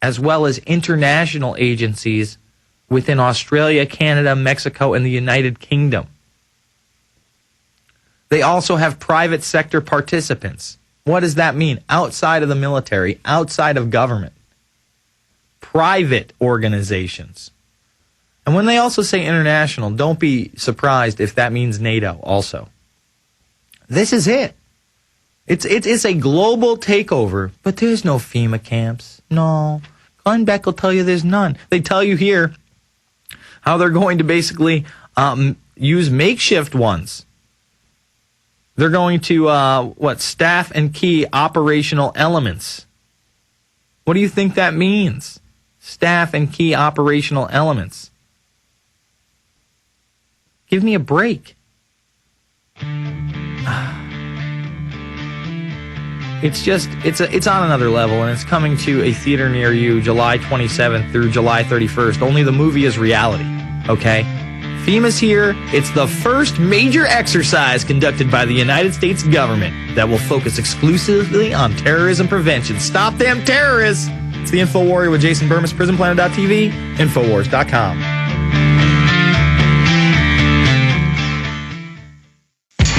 as well as international agencies within Australia, Canada, Mexico, and the United Kingdom. They also have private sector participants. What does that mean? Outside of the military, outside of government. Private organizations. And when they also say international, don't be surprised if that means NATO also. This is it. It's a global takeover, but there's no FEMA camps. No. Glenn Beck will tell you there's none. They tell you here how they're going to basically use makeshift ones. They're going to, staff and key operational elements. What do you think that means? Staff and key operational elements. Give me a break. It's on another level, and it's coming to a theater near you July 27th through July 31st. Only the movie is reality, okay? FEMA's here. It's the first major exercise conducted by the United States government that will focus exclusively on terrorism prevention. Stop them terrorists! It's the InfoWarrior with Jason Bermas, PrisonPlanet.tv, Infowars.com.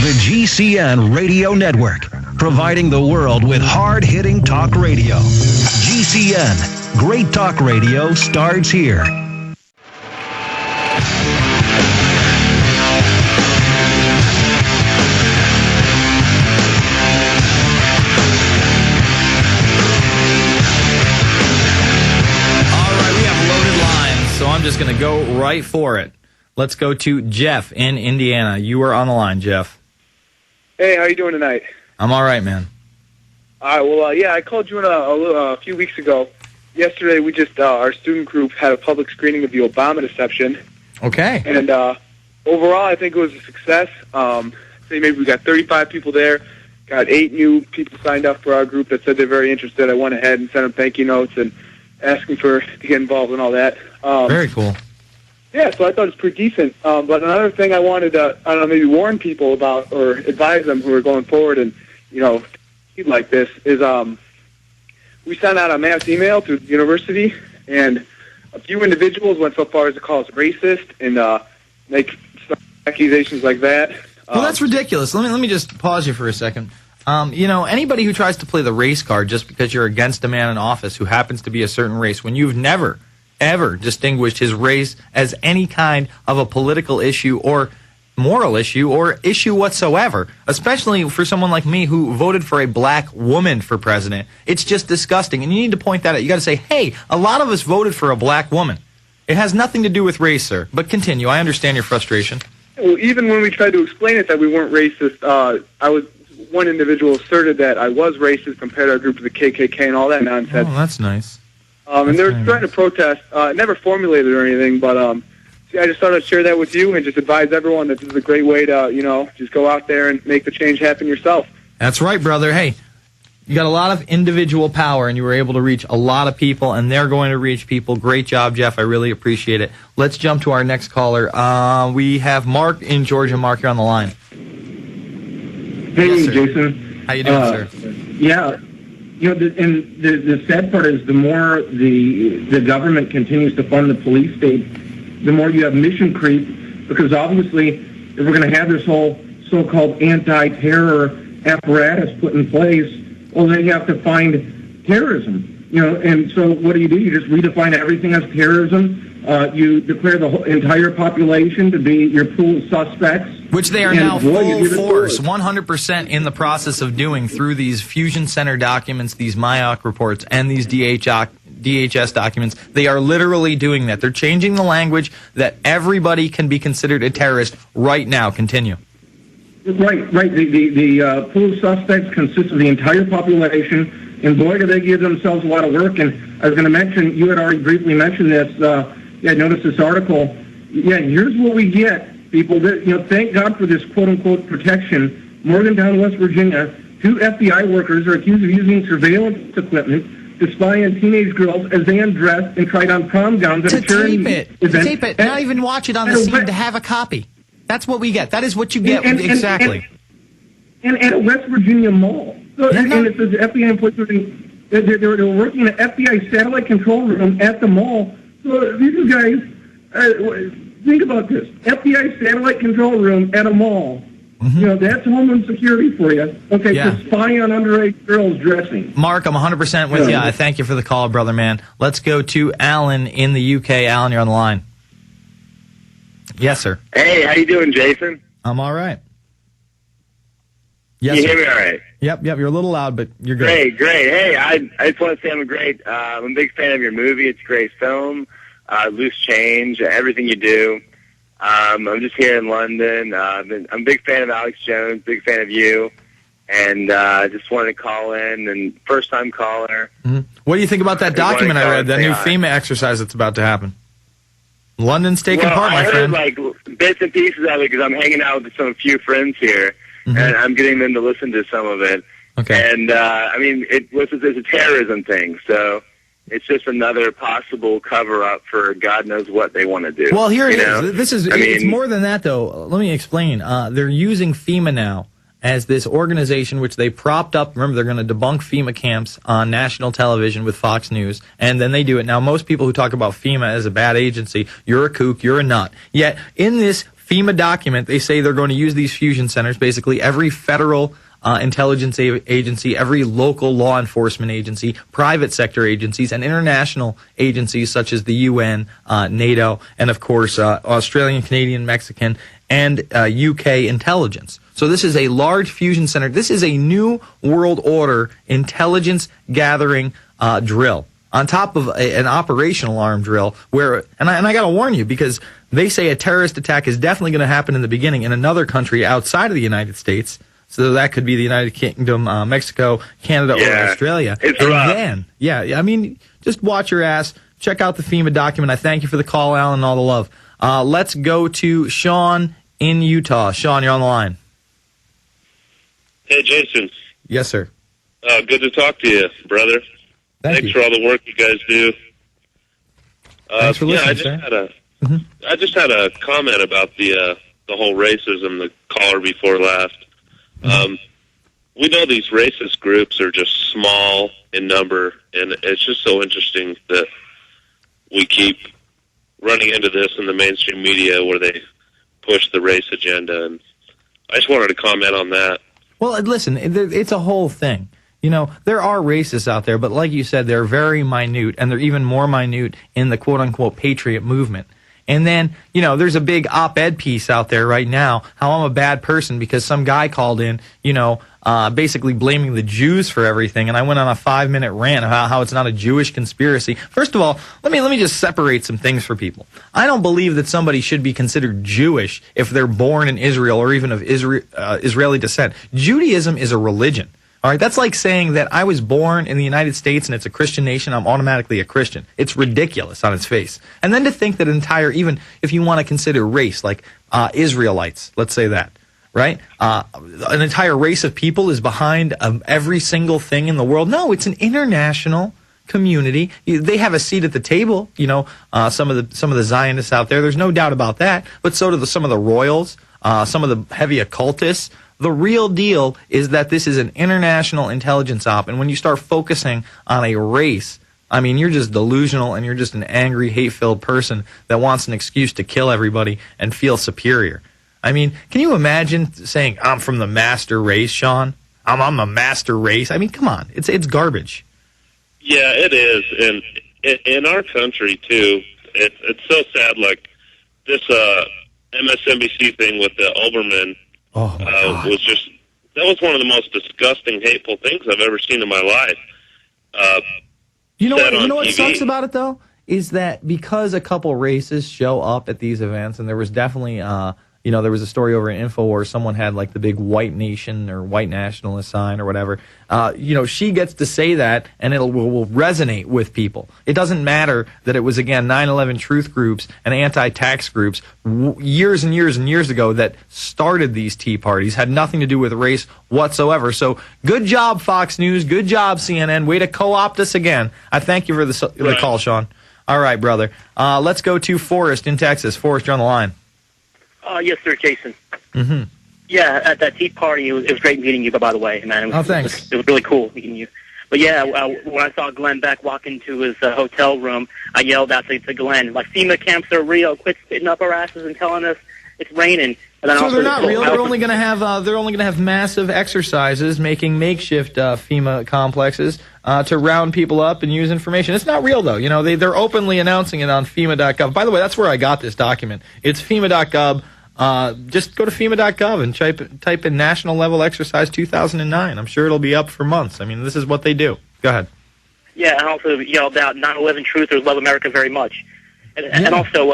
The GCN Radio Network, providing the world with hard-hitting talk radio. GCN, great talk radio starts here. I'm just going to go right for it. Let's go to Jeff in Indiana. You are on the line, Jeff. Hey, how you doing tonight? I'm all right, man. All right, well, I called you a few weeks ago. Yesterday, we just, our student group had a public screening of the Obama deception. Okay. And overall, I think it was a success. Say maybe we got 35 people there, got 8 new people signed up for our group that said they're very interested. I went ahead and sent them thank you notes and asked them to get involved and all that. Very cool. Yeah, so I thought it was pretty decent. But another thing I wanted to, maybe warn people about or advise them who are going forward and, like this is we sent out a mass email to the university, and a few individuals went so far as to call us racist and make accusations like that. Well, that's ridiculous. Let me just pause you for a second. Anybody who tries to play the race card just because you're against a man in office who happens to be a certain race, when you've never, ever distinguished his race as any kind of a political issue or moral issue or issue whatsoever, especially for someone like me who voted for a black woman for president, it's just disgusting. And you need to point that out. You got to say, hey, a lot of us voted for a black woman. It has nothing to do with race, sir. But continue. I understand your frustration. Well, even when we tried to explain it that we weren't racist, one individual asserted that I was racist, compared our group to the KKK and all that nonsense. Oh, that's nice. And they were trying to protest. Never formulated or anything, but I just thought I'd share that with you and just advise everyone that this is a great way to, just go out there and make the change happen yourself. That's right, brother. Hey, you got a lot of individual power, and you were able to reach a lot of people, and they're going to reach people. Great job, Jeff. I really appreciate it. Let's jump to our next caller. We have Mark in Georgia. Mark, you're on the line. Hey, yes, Jason. How you doing, sir? Yeah. The sad part is the more the government continues to fund the police state, the more you have mission creep, because obviously if we're going to have this whole so-called anti-terror apparatus put in place, well, then you have to find terrorism. And so what do? You just redefine everything as terrorism. You declare the whole entire population to be your pool of suspects. Which they are now full force, 100% in the process of doing through these Fusion Center documents, these MIOC reports, and these DHS documents. They are literally doing that. They're changing the language that everybody can be considered a terrorist right now. Continue. Right. The pool of suspects consists of the entire population, and boy, do they give themselves a lot of work. And I was going to mention, you had already briefly mentioned this. I noticed this article. Yeah, here's what we get. People, thank God for this quote-unquote protection. Morgantown, West Virginia, 2 FBI workers are accused of using surveillance equipment to spy on teenage girls as they undressed and tried on prom gowns at a charity event. To tape it, not even watch it on the scene, to have a copy. That's what we get. That is what you get, exactly. And at a West Virginia mall. So, and it says FBI employees They're working in the FBI satellite control room at the mall. So these guys, think about this: FBI satellite control room at a mall. Mm-hmm. You know, that's Homeland Security for you. Okay, to spy on underage girls dressing. Mark, I'm 100% with you. I thank you for the call, brother, man. Let's go to Alan in the UK. Alan, you're on the line. Yes, sir. Hey, how you doing, Jason? I'm all right. Yes, Can you hear me all right? Yep, you're a little loud, but you're good. Great. Hey, I just want to say I'm a big fan of your movie. It's a great film, loose change, everything you do. I'm just here in London. I'm a big fan of Alex Jones, big fan of you, and just wanted to call in, and first-time caller. Mm-hmm. What do you think about that document I read, that new FEMA exercise that's about to happen? London's taking part, my friend. I heard, like, bits and pieces of it because I'm hanging out with some few friends here, and I'm getting them to listen to some of it. Okay. And, I mean, it's a terrorism thing, so it's just another possible cover-up for God knows what they want to do. Well, here it is. It's more than that, though. Let me explain. They're using FEMA now as this organization which they propped up. Remember, they're going to debunk FEMA camps on national television with Fox News, and then they do it. Now, most people who talk about FEMA as a bad agency, you're a kook, you're a nut. Yet, in this FEMA document, they say they're going to use these fusion centers, basically every federal intelligence agency, every local law enforcement agency, private sector agencies, and international agencies such as the UN, NATO, and of course Australian, Canadian, Mexican, and UK intelligence. So this is a large fusion center. This is a new world order intelligence gathering drill on top of an operational arm drill where, and I got to warn you, because they say a terrorist attack is definitely going to happen in the beginning in another country outside of the United States. So that could be the United Kingdom, Mexico, Canada, or Australia. It's and rough. then, I mean, just watch your ass. Check out the FEMA document. I thank you for the call, Alan, and all the love. Let's go to Sean in Utah. Sean, you're on the line. Hey, Jason. Yes, sir. Good to talk to you, brother. Thanks for all the work you guys do. Thanks for listening, sir. I just had a comment about the whole racism, the caller before last. We know these racist groups are just small in number, and it's just so interesting that we keep running into this in the mainstream media where they push the race agenda, and I just wanted to comment on that. Well, listen, it's a whole thing. You know, there are racists out there, but like you said, they're very minute, and they're even more minute in the quote-unquote patriot movement. And then, you know, there's a big op-ed piece out there right now, how I'm a bad person because some guy called in, basically blaming the Jews for everything. And I went on a 5-minute rant about how it's not a Jewish conspiracy. First of all, let me just separate some things for people. I don't believe that somebody should be considered Jewish if they're born in Israel or even of Israeli descent. Judaism is a religion. All right, that's like saying that I was born in the United States and it's a Christian nation, I'm automatically a Christian. It's ridiculous on its face. And then to think that even if you want to consider race, like Israelites, let's say that, right? An entire race of people is behind every single thing in the world. No, it's an international community. They have a seat at the table, some of the Zionists out there. There's no doubt about that. But so do some of the royals, some of the heavy occultists. The real deal is that this is an international intelligence op, and when you start focusing on a race, I mean, you're just delusional and you're just an angry, hate-filled person that wants an excuse to kill everybody and feel superior. I mean, can you imagine saying, I'm from the master race, Sean? I'm the master race? I mean, come on. It's garbage. Yeah, it is. And in our country, too, it's so sad, like this MSNBC thing with the Oberman. Oh my God. That was one of the most disgusting, hateful things I've ever seen in my life. You know what sucks about it though is that because a couple races show up at these events, and there was definitely there was a story over in INFOWARRIOR, someone had like the big white nation or white nationalist sign or whatever. She gets to say that, and it will resonate with people. It doesn't matter that it was, again, 9/11 truth groups and anti-tax groups years and years and years ago that started these Tea Parties, had nothing to do with race whatsoever. So good job, Fox News. Good job, CNN. Way to co-opt us again. I thank you for the call, Sean. All right, brother. Let's go to Forrest in Texas. Forrest, you're on the line. Yes, sir, Jason. Mm-hmm. Yeah, at that Tea Party, it was great meeting you, by the way, man. Thanks. It was really cool meeting you. But yeah, when I saw Glenn Beck walk into his hotel room, I yelled out to Glenn, like, FEMA camps are real. Quit spitting up our asses and telling us it's raining. And then So also they're not real. They're only going to have massive exercises, making makeshift FEMA complexes to round people up and use information. It's not real though. You know, they're openly announcing it on FEMA.gov. By the way, that's where I got this document. It's FEMA.gov. Just go to FEMA.gov and type in National Level Exercise 2009. I'm sure it'll be up for months. I mean, this is what they do. Go ahead. Yeah, and also yelled out 9/11 truthers love America very much. And also,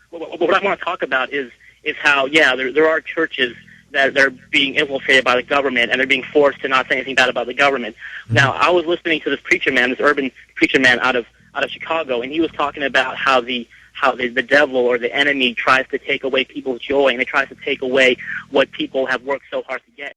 what I want to talk about is how, there are churches that are being infiltrated by the government, and they're being forced to not say anything bad about the government. Mm-hmm. Now, I was listening to this preacher man, this urban preacher man out of Chicago, and he was talking about how the devil or the enemy tries to take away people's joy, and it tries to take away what people have worked so hard to get.